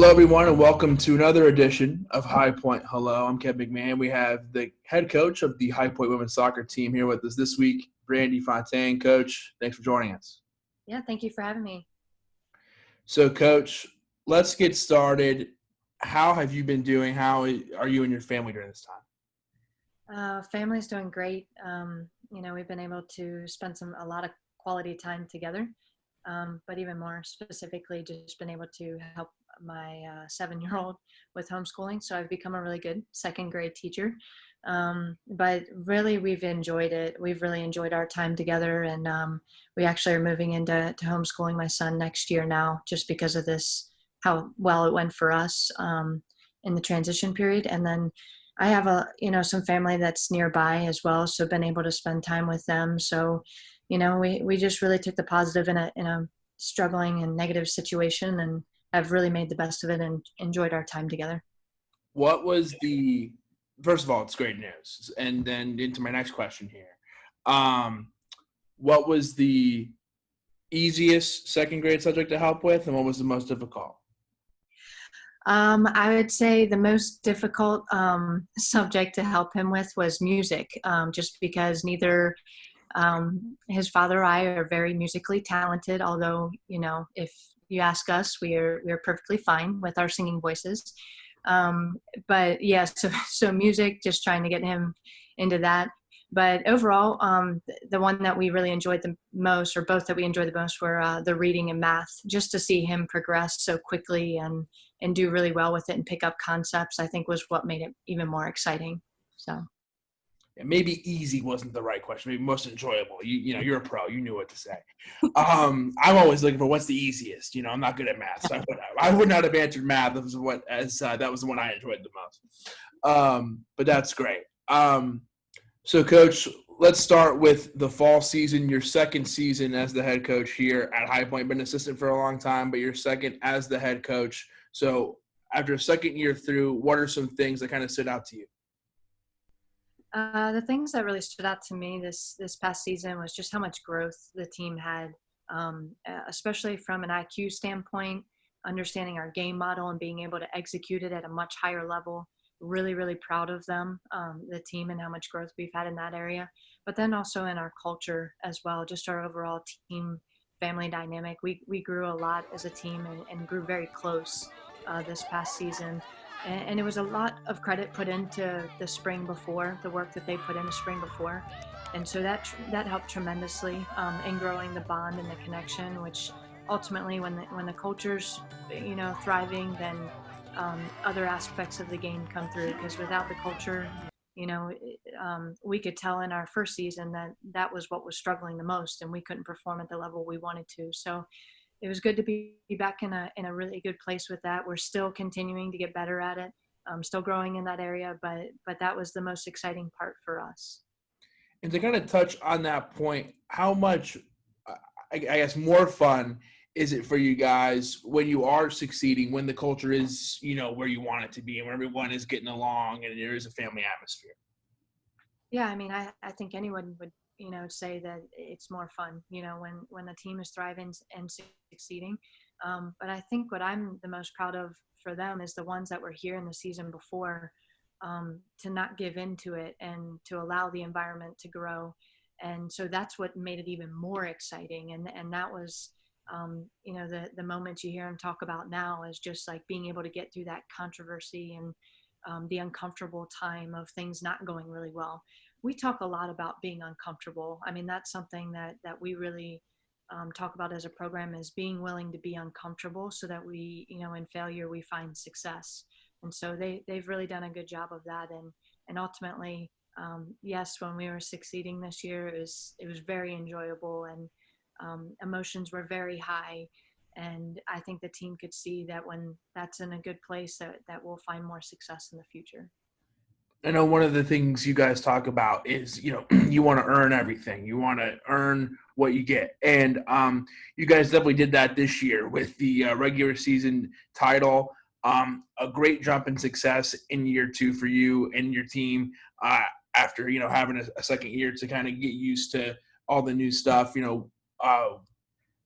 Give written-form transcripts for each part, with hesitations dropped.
Hello, everyone, and welcome to another edition of High Point Hello. I'm Kevin McMahon. We have the head coach of the High Point women's soccer team here with us this week, Brandi Fontaine. Coach, thanks for joining us. Yeah, thank you for having me. So, Coach, let's get started. How have you been doing? How are you and your family during this time? Family's doing great. We've been able to spend a lot of quality time together, but even more specifically, just been able to help my 7-year-old with homeschooling. So I've become a really good second grade teacher. But really, we've enjoyed it. We've really enjoyed our time together, and we actually are moving into homeschooling my son next year now, just because of this, how well it went for us in the transition period. And then I have some family that's nearby as well, so been able to spend time with them. So, we just really took the positive in a struggling and negative situation, and have really made the best of it and enjoyed our time together. First of all, it's great news. And then into my next question here. What was the easiest second grade subject to help with, and what was the most difficult? I would say the most difficult subject to help him with was music, just because neither his father or I are very musically talented, although, if you ask us, we're perfectly fine with our singing voices. But yeah, so music, just trying to get him into that. But overall, the one that we really enjoyed the most, or both that we enjoyed the most, were the reading and math. Just to see him progress so quickly and do really well with it and pick up concepts, I think was what made it even more exciting. So. Maybe easy wasn't the right question. Maybe most enjoyable. You're a pro. You knew what to say. I'm always looking for what's the easiest. I'm not good at math, so I would not have answered math. That was the one I enjoyed the most. But that's great. So, Coach, let's start with the fall season. Your second season as the head coach here at High Point. Been an assistant for a long time, but you're second as the head coach. So, after a second year through, what are some things that kind of stood out to you? The things that really stood out to me this past season was just how much growth the team had, especially from an IQ standpoint, understanding our game model and being able to execute it at a much higher level. Really, really proud of them, the team, and how much growth we've had in that area. But then also in our culture as well, just our overall team family dynamic. We grew a lot as a team and grew very close this past season. And it was a lot of credit put into the spring before, the work that they put in the spring before. And so that helped tremendously in growing the bond and the connection, which ultimately when the culture's, thriving, then other aspects of the game come through. Because without the culture, we could tell in our first season that was what was struggling the most, and we couldn't perform at the level we wanted to. So it was good to be back in a really good place with that. We're still continuing to get better at it, still growing in that area, but that was the most exciting part for us. And to kind of touch on that point, how much, I guess, more fun is it for you guys when you are succeeding, when the culture is, where you want it to be and when everyone is getting along and there is a family atmosphere? Yeah, I mean, I think anyone would, say that it's more fun, when the team is thriving and succeeding. But I think what I'm the most proud of for them is the ones that were here in the season before, to not give into it and to allow the environment to grow. And so that's what made it even more exciting. And that was, the moments you hear him talk about now is just like being able to get through that controversy and the uncomfortable time of things not going really well. We talk a lot about being uncomfortable. I mean, that's something that we really talk about as a program, is being willing to be uncomfortable so that we, in failure, we find success. And so they've really done a good job of that. And ultimately, yes, when we were succeeding this year, it was very enjoyable, and emotions were very high. And I think the team could see that when that's in a good place, that we'll find more success in the future. I know one of the things you guys talk about is, you want to earn everything. You want to earn what you get. And you guys definitely did that this year with the regular season title. A great jump in success in year two for you and your team after, having a second year to kind of get used to all the new stuff.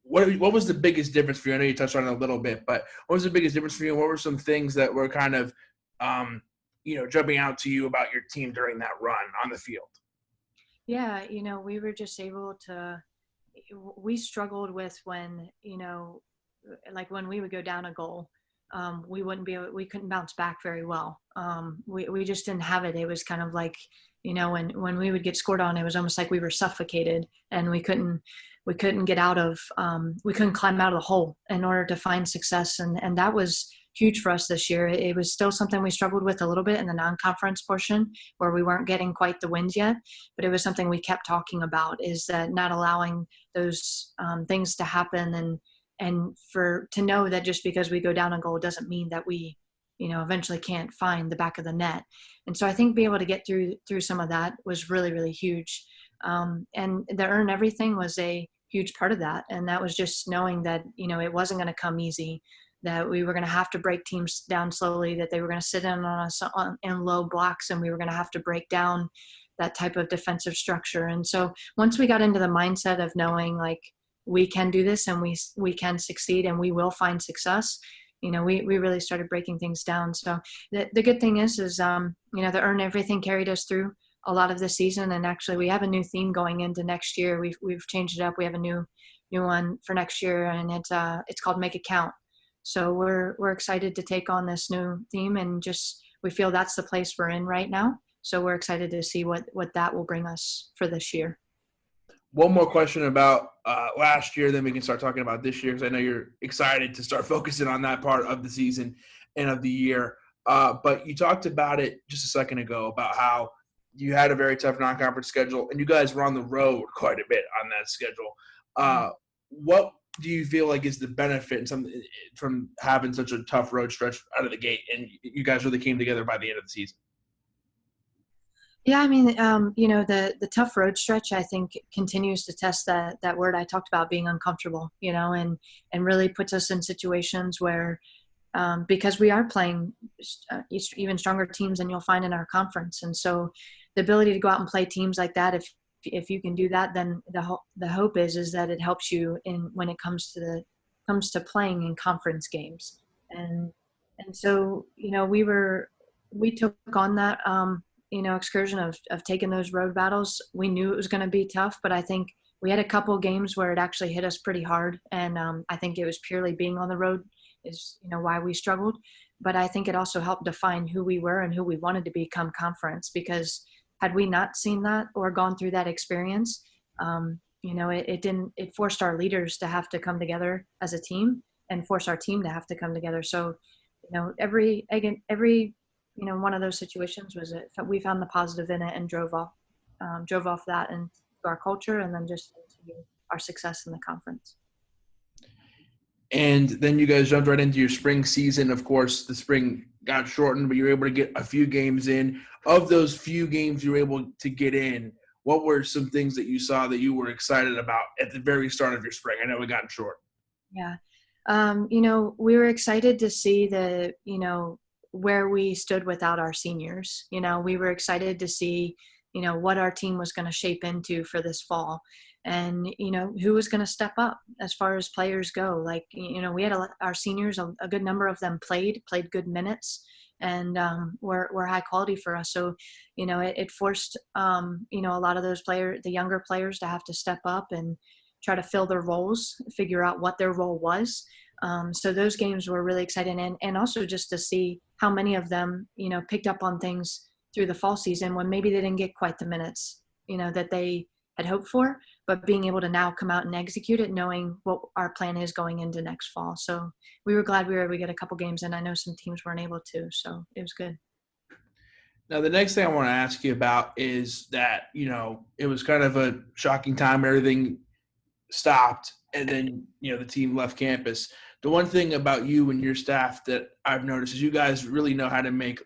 what was the biggest difference for you? I know you touched on it a little bit, but what was the biggest difference for you? What were some things that were kind of, jumping out to you about your team during that run on the field? Yeah, we were just able to. We struggled with when like when we would go down a goal, we couldn't bounce back very well. We just didn't have it. It was kind of like, when we would get scored on, it was almost like we were suffocated, and we couldn't get out of, we couldn't climb out of the hole in order to find success. And that was huge for us this year. It was still something we struggled with a little bit in the non-conference portion, where we weren't getting quite the wins yet, but it was something we kept talking about, is that not allowing those things to happen, and to know that just because we go down a goal doesn't mean that we eventually can't find the back of the net. And so I think being able to get through some of that was really, really huge. And the earn everything was a huge part of that. And that was just knowing that, it wasn't going to come easy, that we were going to have to break teams down slowly, that they were going to sit in on us in low blocks, and we were going to have to break down that type of defensive structure. And so once we got into the mindset of knowing, like, we can do this, and we can succeed, and we will find success, we really started breaking things down. So the good thing is the earn everything carried us through a lot of the season. And actually we have a new theme going into next year. We've changed it up. We have a new one for next year, and it's called Make It Count. So we're excited to take on this new theme, and just, we feel that's the place we're in right now. So we're excited to see what that will bring us for this year. One more question about last year, then we can start talking about this year, because I know you're excited to start focusing on that part of the season and of the year. But you talked about it just a second ago about how you had a very tough non-conference schedule, and you guys were on the road quite a bit on that schedule. What do you feel like is the benefit from having such a tough road stretch out of the gate, and you guys really came together by the end of the season? Yeah, I mean, the tough road stretch, I think, continues to test that word I talked about, being uncomfortable, and really puts us in situations where, because we are playing even stronger teams than you'll find in our conference. And so the ability to go out and play teams like that, if you can do that, then the hope is that it helps you when it comes to playing in conference games. And so, we took on that, excursion of taking those road battles. We knew it was going to be tough, but I think we had a couple of games where it actually hit us pretty hard. And I think it was purely being on the road is, why we struggled. But I think it also helped define who we were and who we wanted to become conference, because had we not seen that or gone through that experience, it forced our leaders to have to come together as a team, and force our team to have to come together. So, every one of those situations we found the positive in it, and drove off that and our culture, and then just into our success in the conference. And then you guys jumped right into your spring season. Of course, the spring got shortened, but you were able to get a few games in. Of those few games you were able to get in, what were some things that you saw that you were excited about at the very start of your spring? I know it got short. Yeah. We were excited to see where we stood without our seniors. We were excited to see, what our team was going to shape into for this fall, and, who was going to step up as far as players go. Like, we had our seniors, a good number of them played good minutes, and were high quality for us. So, it forced, a lot of those the younger players, to have to step up and try to fill their roles, figure out what their role was. So those games were really exciting, and also just to see how many of them, picked up on things through the fall season when maybe they didn't get quite the minutes, that they had hoped for, but being able to now come out and execute it, knowing what our plan is going into next fall. So we were glad we were able to get a couple games in. I know some teams weren't able to, so it was good. Now, the next thing I want to ask you about is that, it was kind of a shocking time. Everything stopped, and then, the team left campus. The one thing about you and your staff that I've noticed is you guys really know how to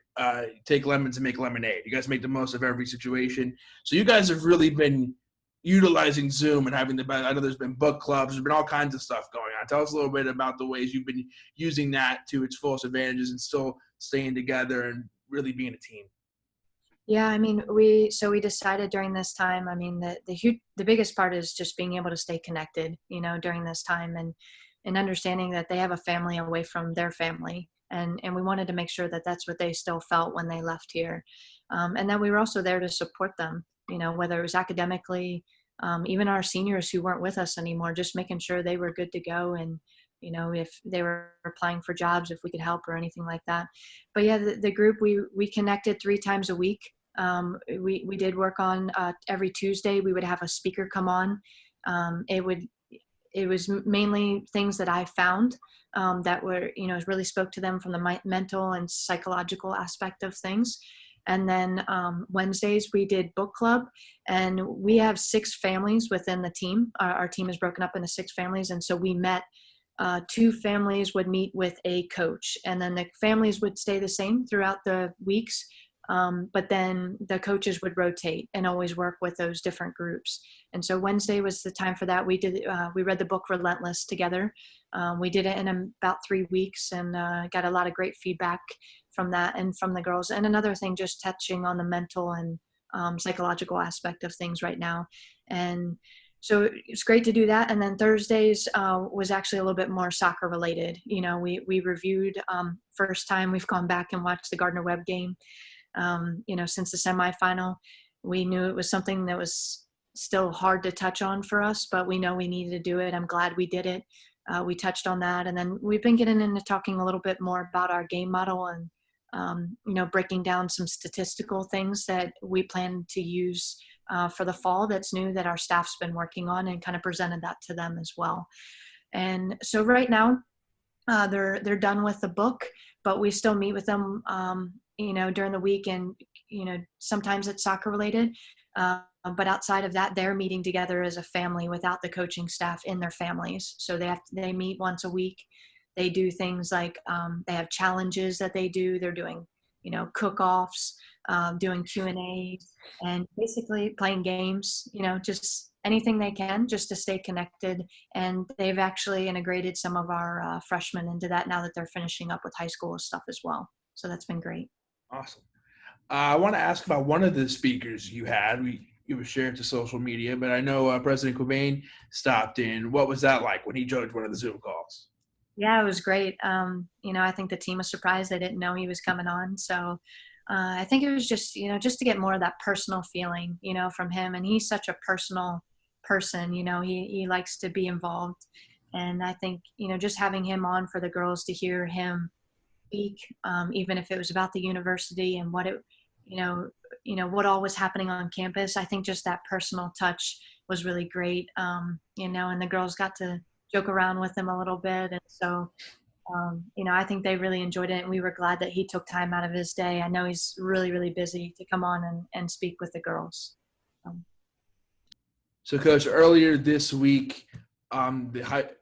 take lemons and make lemonade. You guys make the most of every situation. So you guys have really been utilizing Zoom and I know there's been book clubs, there's been all kinds of stuff going on. Tell us a little bit about the ways you've been using that to its fullest advantages and still staying together and really being a team. Yeah, I mean, we decided during this time. I mean, the biggest part is just being able to stay connected, during this time, and understanding that they have a family away from their family, and we wanted to make sure that that's what they still felt when they left here, and that we were also there to support them, whether it was academically, even our seniors who weren't with us anymore, just making sure they were good to go, and if they were applying for jobs, if we could help or anything like that. But yeah, the group, we connected 3 times a week. We did work on, every Tuesday we would have a speaker come on. It was mainly things that I found, that were, really spoke to them from the mental and psychological aspect of things. And then, Wednesdays we did book club, and we have 6 families within the team. Our team is broken up into 6 families, and so we met. 2 families would meet with a coach, and then the families would stay the same throughout the weeks. But then the coaches would rotate and always work with those different groups. And so Wednesday was the time for that. We read the book Relentless together. We did it in about 3 weeks, and got a lot of great feedback from that and from the girls. And another thing, just touching on the mental and, psychological aspect of things right now. And so it's great to do that. And then Thursdays, was actually a little bit more soccer related. We reviewed, first time we've gone back and watched the Gardner Webb game, since the semifinal. We knew it was something that was still hard to touch on for us, but we know we needed to do it. I'm glad we did it. We touched on that. And then we've been getting into talking a little bit more about our game model, and, breaking down some statistical things that we plan to use, for the fall, that's new, that our staff's been working on, and kind of presented that to them as well. And so right now, they're done with the book, but we still meet with them, during the week, and sometimes it's soccer related. But outside of that, they're meeting together as a family without the coaching staff in their families. So they meet once a week. They do things like, they have challenges that they do. They're doing, cook-offs, doing Q&A, and basically playing games, just anything they can just to stay connected. And they've actually integrated some of our, freshmen into that now that they're finishing up with high school stuff as well. So that's been great. Awesome. I want to ask about one of the speakers you had. You were shared to social media, but I know President Cobain stopped in. What was that like when he joined one of the Zoom calls? Yeah, it was great. I think the team was surprised. They didn't know he was coming on. So, I think it was just, just to get more of that personal feeling, from him. And he's such a personal person, he likes to be involved. And I think, just having him on for the girls to hear him speak, even if it was about the university and what all was happening on campus. I think just that personal touch was really great. And the girls got to joke around with him a little bit. And so, I think they really enjoyed it, and we were glad that he took time out of his day. I know he's really, really busy to come on and speak with the girls. So, Coach, earlier this week, that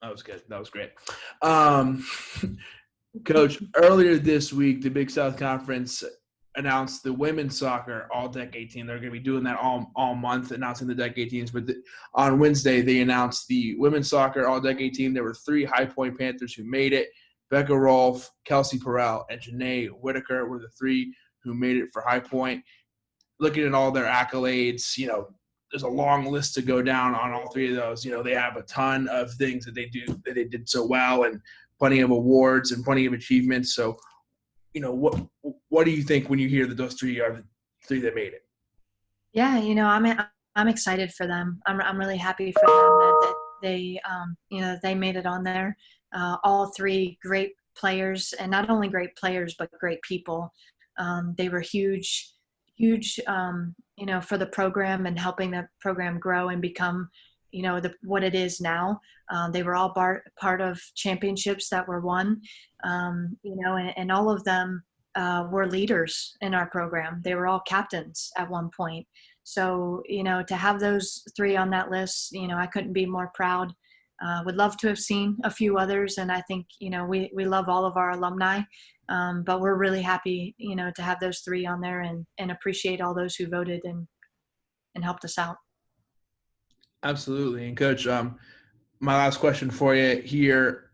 was good. That was great. Coach, earlier this week, the Big South Conference announced the women's soccer all-decade team. They're going to be doing that all month, announcing the decade teams. But on Wednesday, they announced the women's soccer all-decade team. There were 3 High Point Panthers who made it. Becca Rolfe, Kelsey Perrell, and Janae Whitaker were the 3 who made it for High Point. Looking at all their accolades, there's a long list to go down on all 3 of those. They have a ton of things that they did so well, and plenty of awards and plenty of achievements. So, what do you think when you hear that those 3 are the 3 that made it? Yeah, I'm excited for them. I'm really happy for them that they, they made it on there. All 3 great players, and not only great players, but great people. They were huge, for the program and helping the program grow and become, what it is now. They were all part of championships that were won, and all of them were leaders in our program. They were all captains at one point. So, to have those 3 on that list, I couldn't be more proud. Would love to have seen a few others. And I think, we love all of our alumni, but we're really happy, to have those 3 on there, and appreciate all those who voted and helped us out. Absolutely. And Coach, my last question for you here.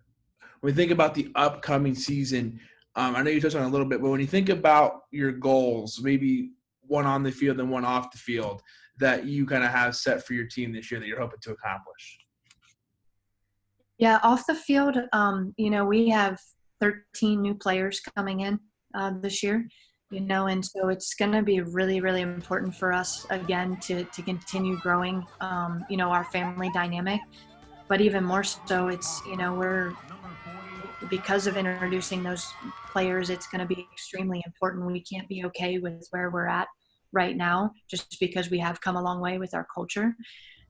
When we think about the upcoming season, I know you touched on it a little bit, but when you think about your goals, maybe one on the field and one off the field that you kind of have set for your team this year that you're hoping to accomplish. Yeah, off the field, we have 13 new players coming in this year, and so it's going to be really, really important for us, again, to continue growing, our family dynamic. But even more so, it's, because of introducing those players, it's going to be extremely important. We can't be okay with where we're at right now, just because we have come a long way with our culture.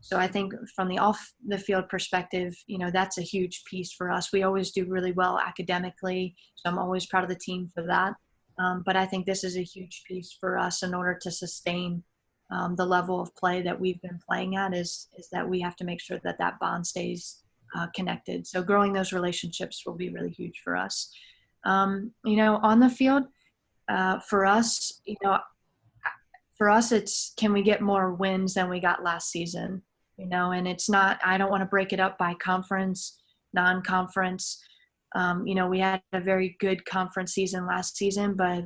So I think from the off the field perspective, that's a huge piece for us. We always do really well academically, so I'm always proud of the team for that. But I think this is a huge piece for us in order to sustain the level of play that we've been playing at is that we have to make sure that that bond stays connected. So growing those relationships will be really huge for us. On the field, for us, it's can we get more wins than we got last season, and it's not, I don't want to break it up by conference, non-conference. We had a very good conference season last season, but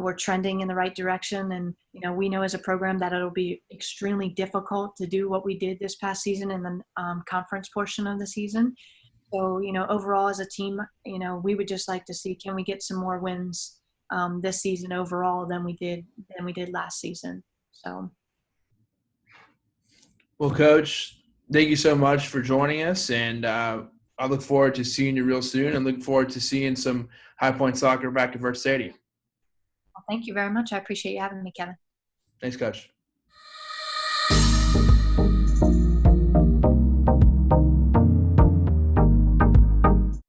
we're trending in the right direction. And, we know as a program that it'll be extremely difficult to do what we did this past season in the conference portion of the season. So, overall as a team, we would just like to see, can we get some more wins this season overall than we did last season. So. Well, Coach, thank you so much for joining us. And I look forward to seeing you real soon and look forward to seeing some High Point soccer back at Vert Stadium. Well, thank you very much. I appreciate you having me, Kevin. Thanks, Coach.